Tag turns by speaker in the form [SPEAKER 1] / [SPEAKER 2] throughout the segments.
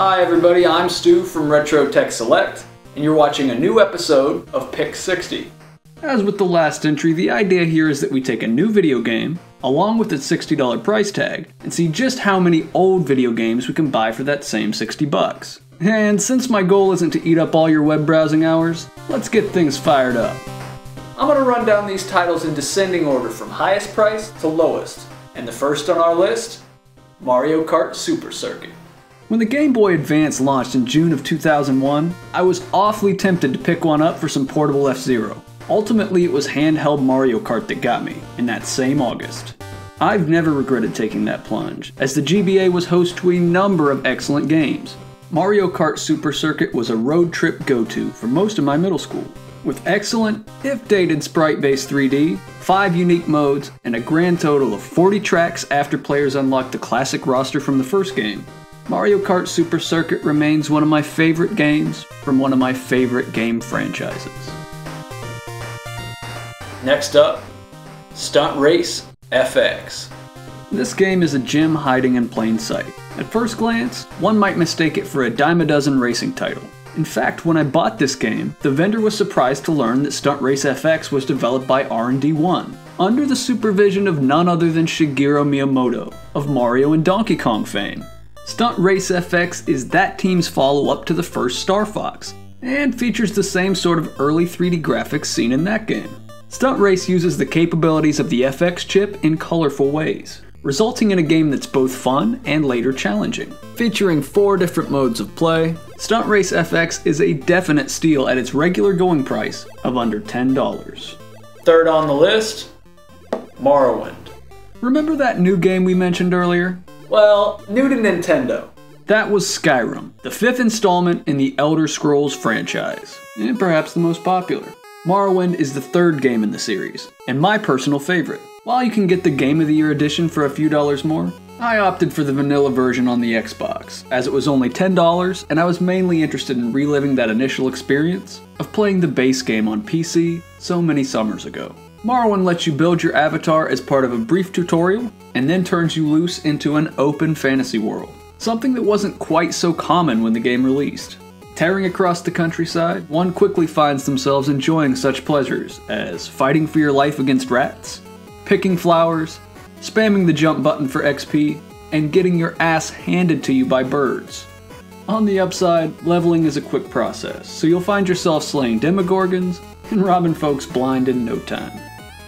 [SPEAKER 1] Hi everybody, I'm Stu from Retro Tech Select, and you're watching a new episode of Pick 60. As with the last entry, the idea here is that we take a new video game, along with its $60 price tag, and see just how many old video games we can buy for that same $60. And since my goal isn't to eat up all your web browsing hours, let's get things fired up. I'm going to run down these titles in descending order from highest price to lowest, and the first on our list, Mario Kart Super Circuit. When the Game Boy Advance launched in June of 2001, I was awfully tempted to pick one up for some portable F-Zero. Ultimately, it was handheld Mario Kart that got me, in that same August. I've never regretted taking that plunge, as the GBA was host to a number of excellent games. Mario Kart Super Circuit was a road trip go-to for most of my middle school. With excellent, if dated sprite-based 3D, 5 unique modes, and a grand total of 40 tracks after players unlocked the classic roster from the first game, Mario Kart Super Circuit remains one of my favorite games from one of my favorite game franchises. Next up, Stunt Race FX. This game is a gem hiding in plain sight. At first glance, one might mistake it for a dime a dozen racing title. In fact, when I bought this game, the vendor was surprised to learn that Stunt Race FX was developed by R&D 1, under the supervision of none other than Shigeru Miyamoto, of Mario and Donkey Kong fame. Stunt Race FX is that team's follow-up to the first Star Fox, and features the same sort of early 3D graphics seen in that game. Stunt Race uses the capabilities of the FX chip in colorful ways, resulting in a game that's both fun and later challenging. Featuring 4 different modes of play, Stunt Race FX is a definite steal at its regular going price of under $10. Third on the list, Morrowind. Remember that new game we mentioned earlier? Well, new to Nintendo. That was Skyrim, the 5th installment in the Elder Scrolls franchise, and perhaps the most popular. Morrowind is the 3rd game in the series, and my personal favorite. While you can get the Game of the Year edition for a few dollars more, I opted for the vanilla version on the Xbox, as it was only $10 and I was mainly interested in reliving that initial experience of playing the base game on PC so many summers ago. Morrowind lets you build your avatar as part of a brief tutorial, and then turns you loose into an open fantasy world, something that wasn't quite so common when the game released. Tearing across the countryside, one quickly finds themselves enjoying such pleasures as fighting for your life against rats, picking flowers, spamming the jump button for XP, and getting your ass handed to you by birds. On the upside, leveling is a quick process, so you'll find yourself slaying demogorgons and robbing folks blind in no time.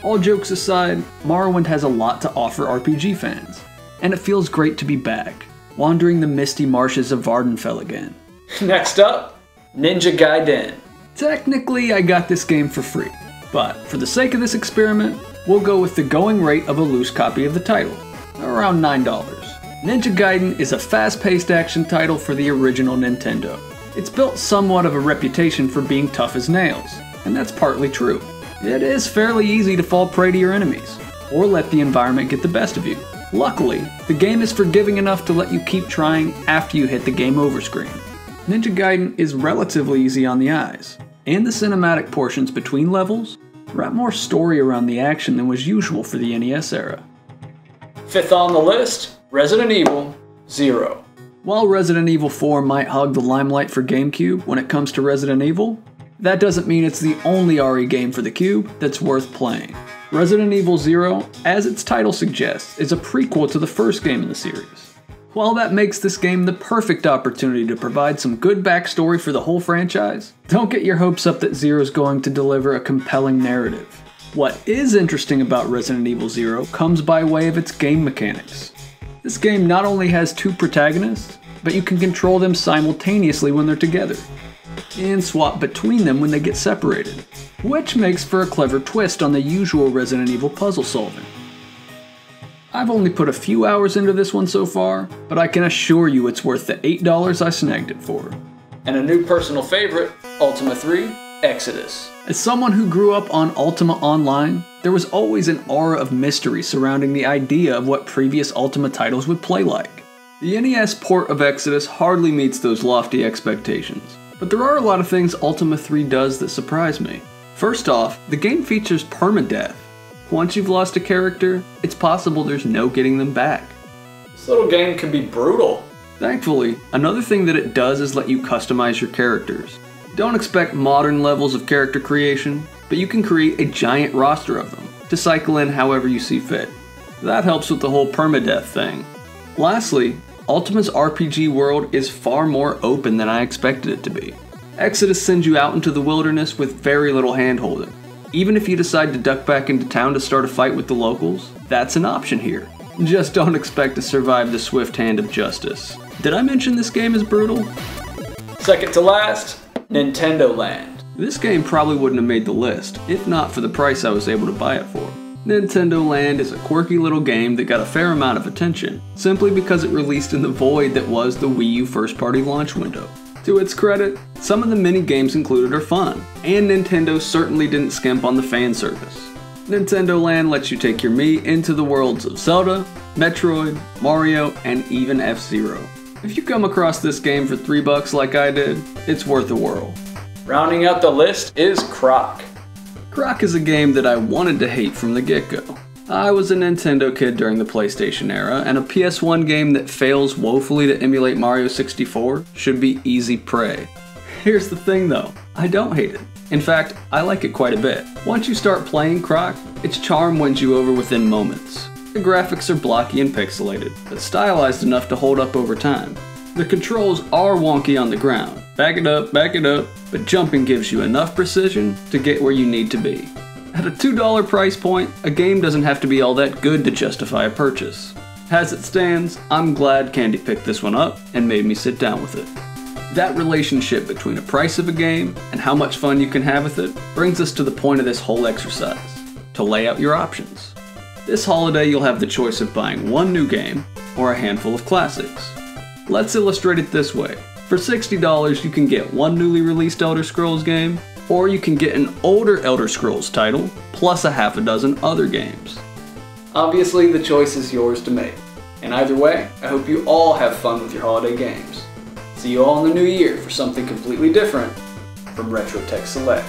[SPEAKER 1] All jokes aside, Morrowind has a lot to offer RPG fans, and it feels great to be back, wandering the misty marshes of Vardenfell again. Next up, Ninja Gaiden. Technically, I got this game for free, but for the sake of this experiment, we'll go with the going rate of a loose copy of the title, around $9. Ninja Gaiden is a fast-paced action title for the original Nintendo. It's built somewhat of a reputation for being tough as nails, and that's partly true. It is fairly easy to fall prey to your enemies, or let the environment get the best of you. Luckily, the game is forgiving enough to let you keep trying after you hit the game over screen. Ninja Gaiden is relatively easy on the eyes, and the cinematic portions between levels wrap more story around the action than was usual for the NES era. Fifth on the list, Resident Evil 0. While Resident Evil 4 might hug the limelight for GameCube when it comes to Resident Evil, that doesn't mean it's the only RE game for the Cube that's worth playing. Resident Evil 0, as its title suggests, is a prequel to the first game in the series. While that makes this game the perfect opportunity to provide some good backstory for the whole franchise, don't get your hopes up that Zero's going to deliver a compelling narrative. What is interesting about Resident Evil 0 comes by way of its game mechanics. This game not only has 2 protagonists, but you can control them simultaneously when they're together, and swap between them when they get separated, which makes for a clever twist on the usual Resident Evil puzzle solving. I've only put a few hours into this one so far, but I can assure you it's worth the $8 I snagged it for. And a new personal favorite, Ultima 3 Exodus. As someone who grew up on Ultima Online, there was always an aura of mystery surrounding the idea of what previous Ultima titles would play like. The NES port of Exodus hardly meets those lofty expectations, but there are a lot of things Ultima 3 does that surprise me. First off, the game features permadeath. Once you've lost a character, it's possible there's no getting them back. This little game can be brutal. Thankfully, another thing that it does is let you customize your characters. Don't expect modern levels of character creation, but you can create a giant roster of them to cycle in however you see fit. That helps with the whole permadeath thing. Lastly, Ultima's RPG world is far more open than I expected it to be. Exodus sends you out into the wilderness with very little handholding. Even if you decide to duck back into town to start a fight with the locals, that's an option here. Just don't expect to survive the swift hand of justice. Did I mention this game is brutal?
[SPEAKER 2] Second to last, Nintendo Land.
[SPEAKER 1] This game probably wouldn't have made the list, if not for the price I was able to buy it for. Nintendo Land is a quirky little game that got a fair amount of attention, simply because it released in the void that was the Wii U first-party launch window. To its credit, some of the mini-games included are fun, and Nintendo certainly didn't skimp on the fan service. Nintendo Land lets you take your Mii into the worlds of Zelda, Metroid, Mario, and even F-Zero. If you come across this game for $3 like I did, it's worth a whirl.
[SPEAKER 2] Rounding out the list is Croc.
[SPEAKER 1] Croc is a game that I wanted to hate from the get-go. I was a Nintendo kid during the PlayStation era, and a PS1 game that fails woefully to emulate Mario 64 should be easy prey. Here's the thing though, I don't hate it. In fact, I like it quite a bit. Once you start playing Croc, its charm wins you over within moments. The graphics are blocky and pixelated, but stylized enough to hold up over time. The controls are wonky on the ground, back it up, but jumping gives you enough precision to get where you need to be. At a $2 price point, a game doesn't have to be all that good to justify a purchase. As it stands, I'm glad Candy picked this one up and made me sit down with it. That relationship between the price of a game and how much fun you can have with it brings us to the point of this whole exercise, to lay out your options. This holiday you'll have the choice of buying one new game or a handful of classics. Let's illustrate it this way. For $60 you can get one newly released Elder Scrolls game, or you can get an older Elder Scrolls title, plus a half a dozen other games.
[SPEAKER 2] Obviously the choice is yours to make. And either way, I hope you all have fun with your holiday games. See you all in the new year for something completely different from Retro Tech Select.